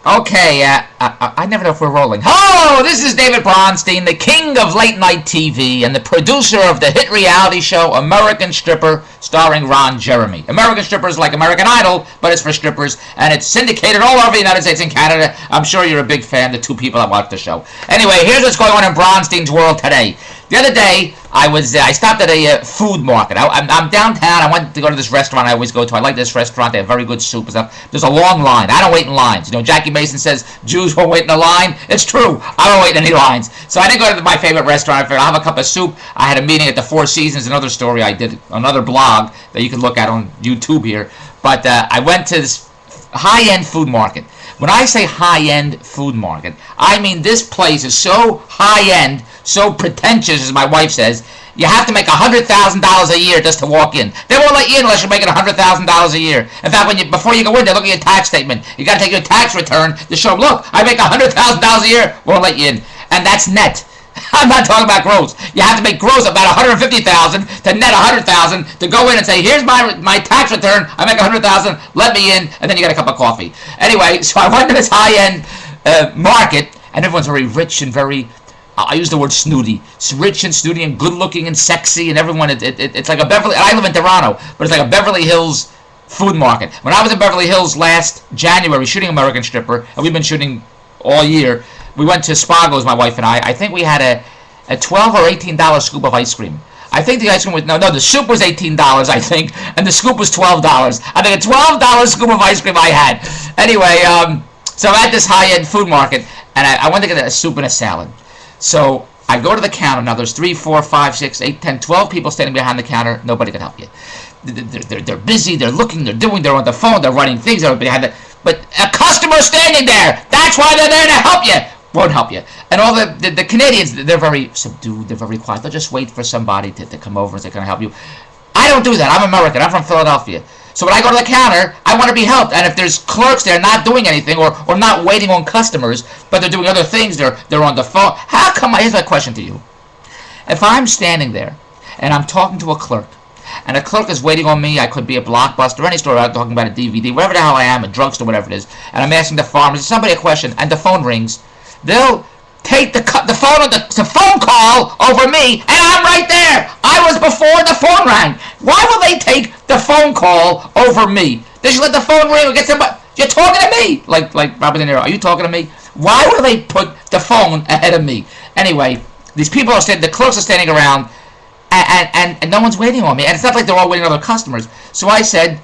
Okay, I never know if we're rolling. Hello, this is David Bronstein, the king of late night TV and the producer of the hit reality show American Stripper, starring Ron Jeremy. American Stripper is like American Idol, but it's for strippers, and it's syndicated all over the United States and Canada. I'm sure you're a big fan, the two people that watch the show. Anyway, here's what's going on in Bronstein's world today. The other day, I stopped at a food market. I'm downtown. I went to go to this restaurant I always go to. I like this restaurant. They have very good soup and stuff. There's a long line. I don't wait in lines. You know, Jackie Mason says Jews won't wait in a line. It's true. I don't wait in any lines. So I didn't go to my favorite restaurant. I figured I'll have a cup of soup. I had a meeting at the Four Seasons, another story I did, another blog that you can look at on YouTube here. But I went to this high-end food market. When I say high-end food market, I mean this place is so high-end, so pretentious, as my wife says, you have to make $100,000 a year just to walk in. They won't let you in unless you're making $100,000 a year. In fact, before you go in, they look at your tax statement. You got to take your tax return to show them, look, I make $100,000 a year, won't let you in. And that's net. I'm not talking about gross. You have to make gross about $150,000 to net $100,000 to go in and say, here's my tax return. I make $100,000. Let me in, and then you get a cup of coffee. Anyway, so I went to this high-end market, and everyone's very rich and very. I use the word snooty. It's rich and snooty and good-looking and sexy, and everyone. It's like a Beverly. I live in Toronto, but it's like a Beverly Hills food market. When I was in Beverly Hills last January shooting American Stripper, and we've been shooting all year. We went to Spago's, my wife and I. I think we had a $12 or $18 scoop of ice cream. I think the ice cream was, no, the soup was $18, I think, and the scoop was $12. I think a $12 scoop of ice cream I had. Anyway, so I'm at this high-end food market, and I went to get a soup and a salad. So I go to the counter. Now there's 3, 4, 5, 6, 8, 10, 12 people standing behind the counter. Nobody can help you. They're busy, they're looking, they're doing, they're on the phone, they're writing things, they're behind the... But a customer standing there, that's why they're there to help you. Won't help you. And all the Canadians, they're very subdued, they're very quiet. They'll just wait for somebody to come over and say, can I help you? I don't do that. I'm American. I'm from Philadelphia. So when I go to the counter, I want to be helped. And if there's clerks there not doing anything or not waiting on customers, but they're doing other things, they're on the phone, how come, here's my question to you. If I'm standing there and I'm talking to a clerk, and a clerk is waiting on me, I could be a Blockbuster, any store, I'm talking about a DVD, wherever the hell I am, a drugstore, whatever it is, and I'm asking the pharmacist, somebody a question, and the phone rings, they'll take the phone call over me, and I'm right there. I was before the phone rang. Why will they take the phone call over me? They should let the phone ring or get somebody. You're talking to me, like Robert De Niro. Are you talking to me? Why would they put the phone ahead of me? Anyway, these people are standing. The clerks are standing around, and no one's waiting on me. And it's not like they're all waiting on other customers. So I said,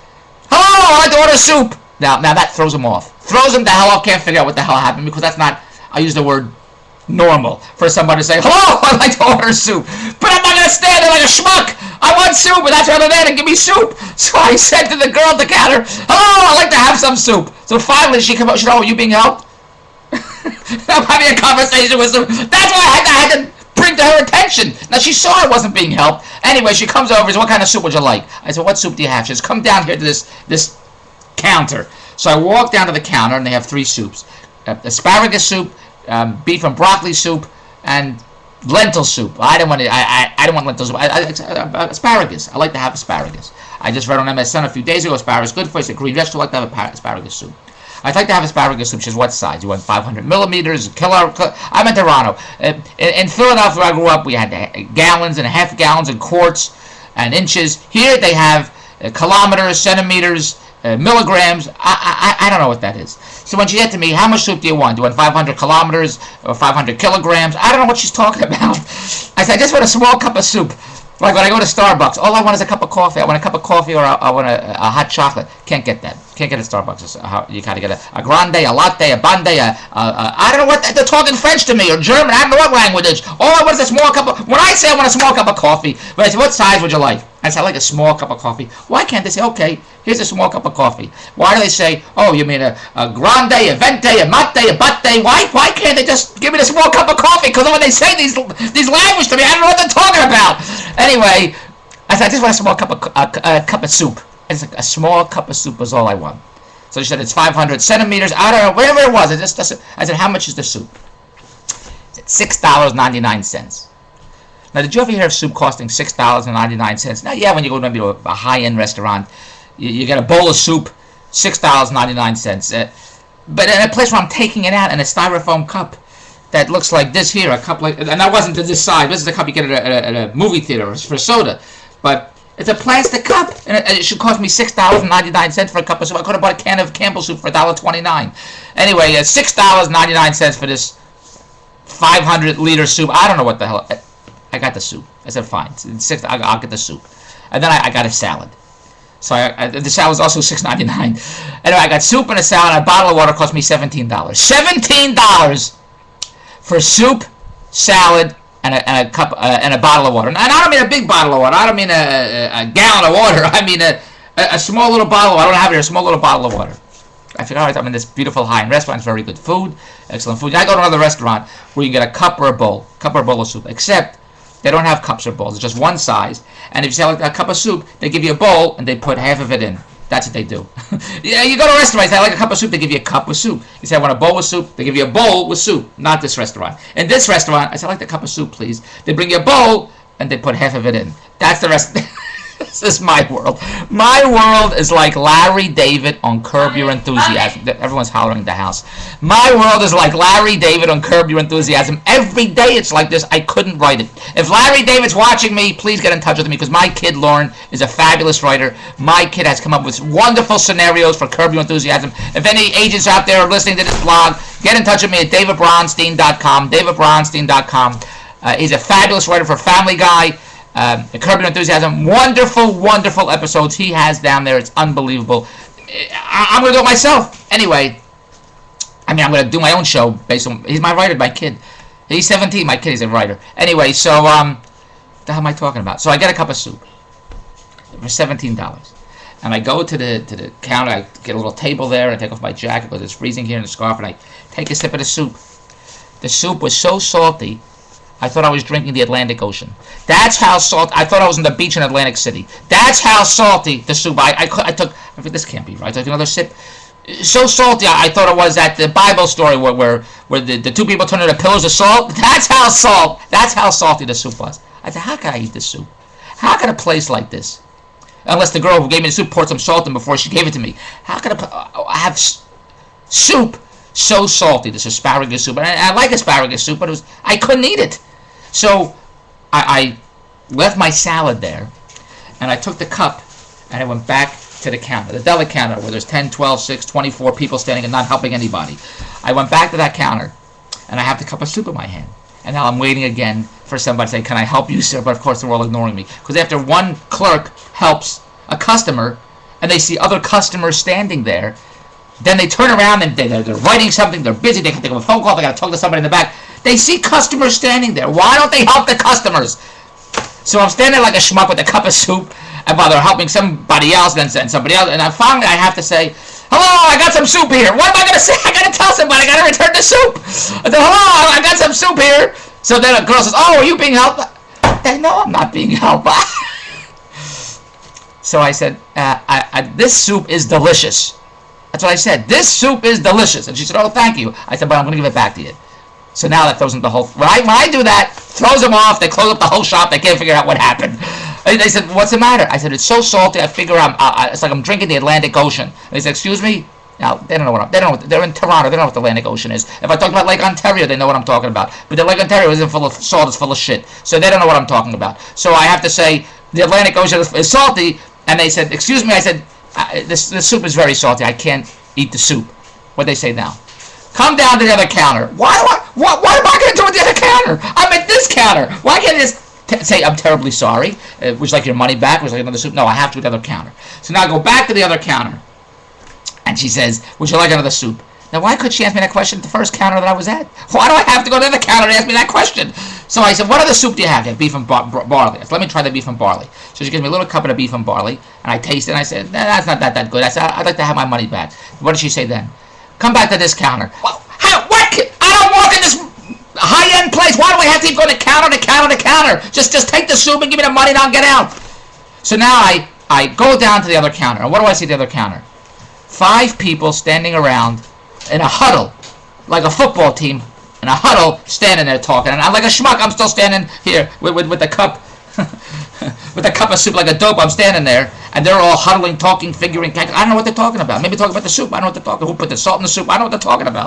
"Hello, I'd like to order soup." Now that throws them off. Throws them the hell off. Can't figure out what the hell happened because that's not. I use the word normal for somebody to say, hello, I'd like to order soup. But I'm not going to stand there like a schmuck. I want soup, and that's why they're there to give me soup. So I said to the girl at the counter, hello, I'd like to have some soup. So finally she came up, she said, oh, are you being helped? I'm having a conversation with them. That's why I had to bring to her attention. Now she saw I wasn't being helped. Anyway, she comes over and says, what kind of soup would you like? I said, what soup do you have? She says, come down here to this counter. So I walk down to the counter, and they have 3 soups. Asparagus soup, beef and broccoli soup, and lentil soup. I don't want lentil soup. Asparagus. I like to have asparagus. I just read on MSN a few days ago, asparagus good for you. It's a green vegetable. I like to have asparagus soup. I'd like to have asparagus soup. She says, what size? You want 500 millimeters? I'm in Toronto. In Philadelphia, where I grew up, we had gallons and half gallons and quarts and inches. Here they have kilometers, centimeters, milligrams. I don't know what that is. So when she said to me, how much soup do you want? Do you want 500 kilometers or 500 kilograms? I don't know what she's talking about. I said, I just want a small cup of soup. Like when I go to Starbucks, all I want is a cup of coffee. I want a cup of coffee or I want a hot chocolate. Can't get that. Can't get at Starbucks. You gotta get a grande, a latte, a bande, I don't know what, they're talking French to me or German. I don't know what language it is. All I want is a small cup of, when I say I want a small cup of coffee, when I say, what size would you like? I say, I like a small cup of coffee. Why can't they say, okay, here's a small cup of coffee? Why do they say, oh, you mean a grande, a venti, a mate, a batte? Why can't they just give me the small cup of coffee? Because when they say these languages to me, I don't know what they're talking about. Anyway, I said, I just want a small cup of soup. It's like a small cup of soup is all I want. So she said, it's 500 centimeters. I don't know, whatever it was. I said, how much is the soup? She said, $6.99. Now, did you ever hear of soup costing $6.99? Now, yeah, when you go maybe to a high-end restaurant, you get a bowl of soup, $6.99. but in a place where I'm taking it out in a styrofoam cup that looks like this here, a cup like, and that wasn't to this size. This is the cup you get at a movie theater for soda, but it's a plastic cup, and it should cost me $6.99 for a cup of soup. I could have bought a can of Campbell's soup for $1.29. Anyway, $6.99 for this 500-liter soup. I don't know what the hell. I got the soup. I said, fine. I'll get the soup. And then I got a salad. So the salad was also $6.99. Anyway, I got soup and a salad, and a bottle of water cost me $17. $17 for soup, salad, and a cup and a bottle of water. And I don't mean a big bottle of water. I don't mean a gallon of water. I mean a small little bottle. I don't have it here. A small little bottle of water. I figured, all right, I'm in this beautiful high-end restaurant. It's very good food, excellent food. And I go to another restaurant where you can get a cup or a bowl of soup. Except they don't have cups or bowls. It's just one size. And if you say like a cup of soup, they give you a bowl and they put half of it in. That's what they do. Yeah, you go to a restaurant, you say, I like a cup of soup, they give you a cup with soup. You say, I want a bowl with soup, they give you a bowl with soup. Not this restaurant. In this restaurant, I say, I like the cup of soup, please. They bring you a bowl, and they put half of it in. That's the rest. This is my world. My world is like Larry David on Curb Your Enthusiasm. Everyone's hollering in the house. My world is like Larry David on Curb Your Enthusiasm. Every day it's like this. I couldn't write it. If Larry David's watching me, please get in touch with me, because my kid, Lauren, is a fabulous writer. My kid has come up with wonderful scenarios for Curb Your Enthusiasm. If any agents out there are listening to this blog, get in touch with me at davidbronstein.com, davidbronstein.com. He's a fabulous writer for Family Guy. Curb Your Enthusiasm, wonderful episodes he has down there. It's unbelievable. I'm going to do it myself. Anyway, I'm going to do my own show based on, he's my writer, my kid. He's 17, my kid is a writer. Anyway, so, what the hell am I talking about? So I get a cup of soup for $17. And I go to the counter, I get a little table there, I take off my jacket because it's freezing here in the scarf, and I take a sip of the soup. The soup was so salty, I thought I was drinking the Atlantic Ocean. That's how salty. I thought I was on the beach in Atlantic City. That's how salty the soup. I took. I think this can't be right. I took another sip. So salty, I thought it was at the Bible story where the two people turned into pillars of salt. That's how salty the soup was. I said, how can I eat this soup? How can a place like this, unless the girl who gave me the soup poured some salt in before she gave it to me, how can I have soup so salty? This asparagus soup, and I like asparagus soup, but I couldn't eat it. So I left my salad there, and I took the cup, and I went back to the counter, the deli counter, where there's 10, 12, 6, 24 people standing and not helping anybody. I went back to that counter, and I have the cup of soup in my hand. And now I'm waiting again for somebody to say, can I help you, sir? But of course they're all ignoring me. Because after one clerk helps a customer, and they see other customers standing there, then they turn around and they're writing something, they're busy, they can take a phone call, they got to talk to somebody in the back. They see customers standing there. Why don't they help the customers? So I'm standing like a schmuck with a cup of soup, and while they're helping somebody else, and somebody else, and finally I have to say, hello, I got some soup here. What am I going to say? I got to tell somebody, I got to return the soup. I said, hello, I got some soup here. So then a girl says, oh, are you being helped? They know I'm not being helped. So I said, this soup is delicious. That's what I said. This soup is delicious. And she said, oh, thank you. I said, but I'm going to give it back to you. So now that throws them the whole... When I do that, throws them off. They close up the whole shop. They can't figure out what happened. And they said, what's the matter? I said, it's so salty. I figure it's like I'm drinking the Atlantic Ocean. And they said, excuse me? Now, they don't know what they're in Toronto. They don't know what the Atlantic Ocean is. If I talk about Lake Ontario, they know what I'm talking about. But the Lake Ontario isn't full of salt. It's full of shit. So they don't know what I'm talking about. So I have to say, the Atlantic Ocean is salty. And they said, excuse me? I said, this soup is very salty. I can't eat the soup. What'd they say now? Come down to the other counter. What am I going to do at the other counter? I'm at this counter. Why can't I just say, I'm terribly sorry? Would you like your money back? Would you like another soup? No, I have to go to the other counter. So now I go back to the other counter. And she says, would you like another soup? Now, why could she ask me that question at the first counter that I was at? Why do I have to go to the other counter and ask me that question? So I said, what other soup do you have? You have beef and barley. I said, let me try the beef and barley. So she gives me a little cup of the beef and barley. And I taste it. And I said, nah, that's not that good. I said, I'd like to have my money back. What did she say then? Come back to this counter. What? I don't walk in this high-end place. Why do I have to keep going to counter to counter to counter? Just take the soup and give me the money and I'll get out. So now I go down to the other counter. And what do I see at the other counter? 5 people standing around in a huddle, like a football team, in a huddle, standing there talking. And I'm like a schmuck. I'm still standing here with the cup with a cup of soup like a dope. I'm standing there, and they're all huddling, talking, figuring. I don't know what they're talking about. Maybe talking about the soup. I don't know what they're talking. Who put the salt in the soup? I don't know what they're talking about.